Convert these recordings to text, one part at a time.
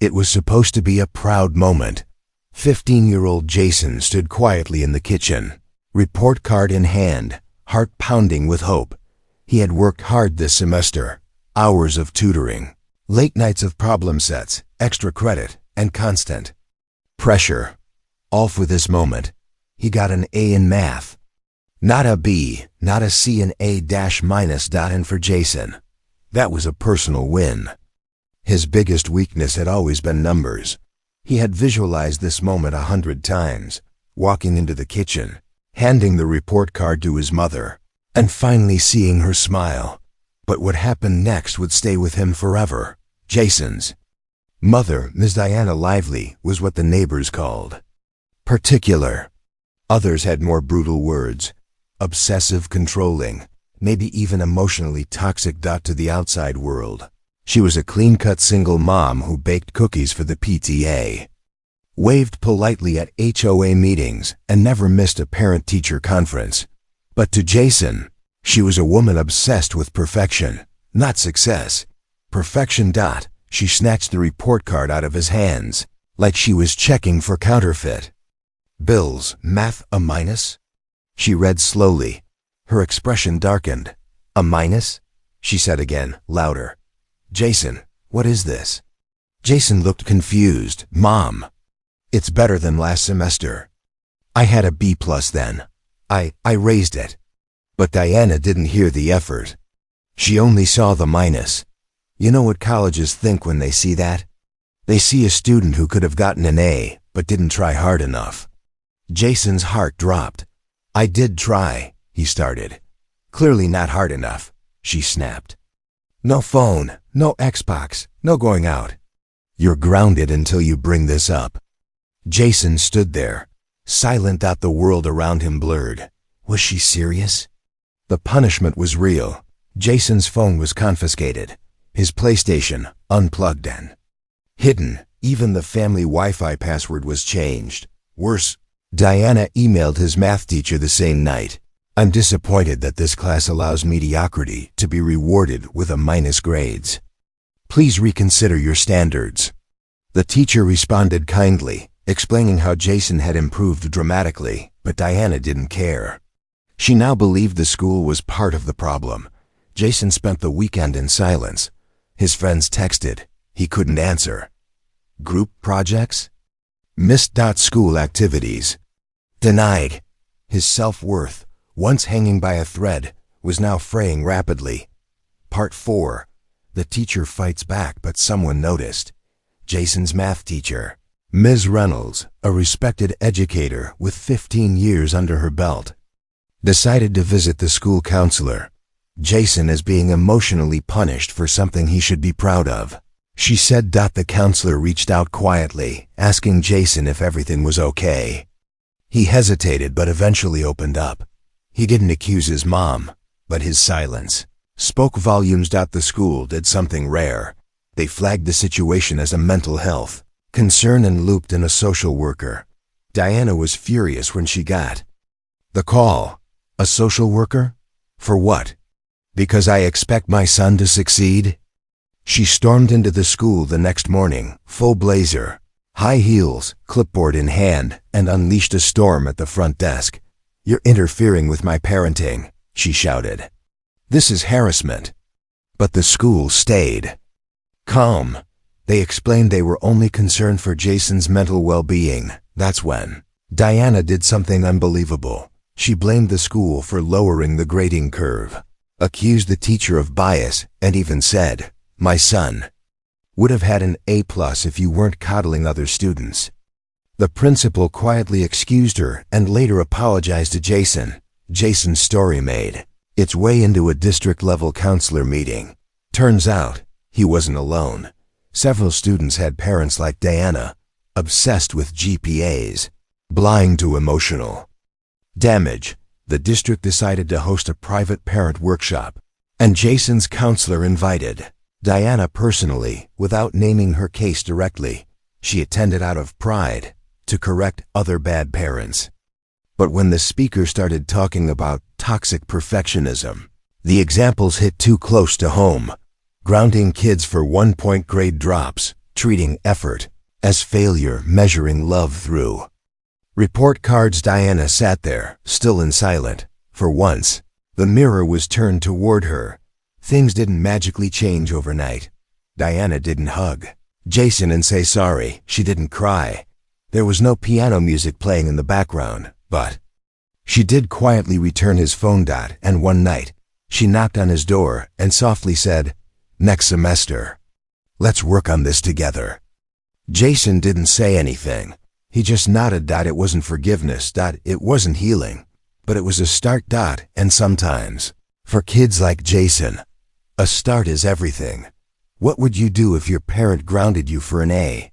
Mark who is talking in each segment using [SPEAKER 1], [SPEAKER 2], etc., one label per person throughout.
[SPEAKER 1] It was supposed to be a proud moment. 15-year-old Jason stood quietly in the kitchen, report card in hand, heart pounding with hope. He had worked hard this semester, hours of tutoring, late nights of problem sets, extra credit, and constant pressure. All for this moment. He got an A in math. Not a B, not a C, an A-minus. And for Jason, that was a personal win. His biggest weakness had always been numbers. He had visualized this moment 100 times, walking into the kitchen, handing the report card to his mother, and finally seeing her smile. But what happened next would stay with him forever. Jason's mother, Ms. Diana Lively, was what the neighbors called particular. Others had more brutal words: obsessive, controlling, maybe even emotionally toxic. To the outside world, she was a clean-cut single mom who baked cookies for the PTA, waved politely at HOA meetings, and never missed a parent-teacher conference. But to Jason, she was a woman obsessed with perfection, not success. Perfection. She snatched the report card out of his hands, like she was checking for counterfeit bills. Math, a minus? She read slowly. Her expression darkened. A minus? She said again, louder. Jason, what is this? Jason looked confused. Mom, it's better than last semester. I had a B+ then. I raised it. But Diana didn't hear the effort. She only saw the minus. You know what colleges think when they see that? They see a student who could have gotten an A, but didn't try hard enough. Jason's heart dropped. I did try, he started. Clearly not hard enough, she snapped. No phone, no Xbox, no going out. You're grounded until you bring this up. Jason stood there, silent. The world around him blurred. Was she serious? The punishment was real. Jason's phone was confiscated, his PlayStation unplugged and hidden. Even the family Wi-Fi password was changed. Worse, Diana emailed his math teacher the same night. I'm disappointed that this class allows mediocrity to be rewarded with a minus grades. Please reconsider your standards. The teacher responded kindly, explaining how Jason had improved dramatically, but Diana didn't care. She now believed the school was part of the problem. Jason spent the weekend in silence. His friends texted. He couldn't answer. Group projects? Missed. School activities. Denied. His self-worth, once hanging by a thread, was now fraying rapidly. Part 4. The teacher fights back, but someone noticed. Jason's math teacher, Ms. Reynolds, a respected educator with 15 years under her belt, decided to visit the school counselor. Jason is being emotionally punished for something he should be proud of, she said. The counselor reached out quietly, asking Jason if everything was okay. He hesitated but eventually opened up. He didn't accuse his mom, but his silence spoke volumes. The school did something rare. They flagged the situation as a mental health concern and looped in a social worker. Diana was furious when she got the call. A social worker? For what? Because I expect my son to succeed? She stormed into the school the next morning, full blazer, high heels, clipboard in hand, and unleashed a storm at the front desk. You're interfering with my parenting, she shouted. This is harassment. But the school stayed calm. They explained they were only concerned for Jason's mental well-being. That's when Diana did something unbelievable. She blamed the school for lowering the grading curve, accused the teacher of bias, and even said, my son would have had an A+ if you weren't coddling other students. The principal quietly excused her and later apologized to Jason. Jason's story made its way into a district-level counselor meeting. Turns out, he wasn't alone. Several students had parents like Diana, obsessed with GPAs, blind to emotional damage. The district decided to host a private parent workshop, and Jason's counselor invited Diana personally, without naming her case directly. She attended out of pride, to correct other bad parents. But when the speaker started talking about toxic perfectionism, the examples hit too close to home. Grounding kids for 1-point grade drops, treating effort as failure, measuring love through report cards. Diana sat there, still and silent. For once, the mirror was turned toward her. Things didn't magically change overnight. Diana didn't hug Jason and say sorry. She didn't cry. There was no piano music playing in the background, but she did quietly return his phone. And one night, she knocked on his door and softly said, "Next semester, let's work on this together." Jason didn't say anything. He just nodded. It wasn't forgiveness. It wasn't healing. But it was a start. And sometimes, for kids like Jason, a start is everything. What would you do if your parent grounded you for an A?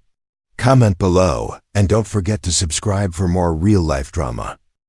[SPEAKER 1] Comment below, and don't forget to subscribe for more real-life drama.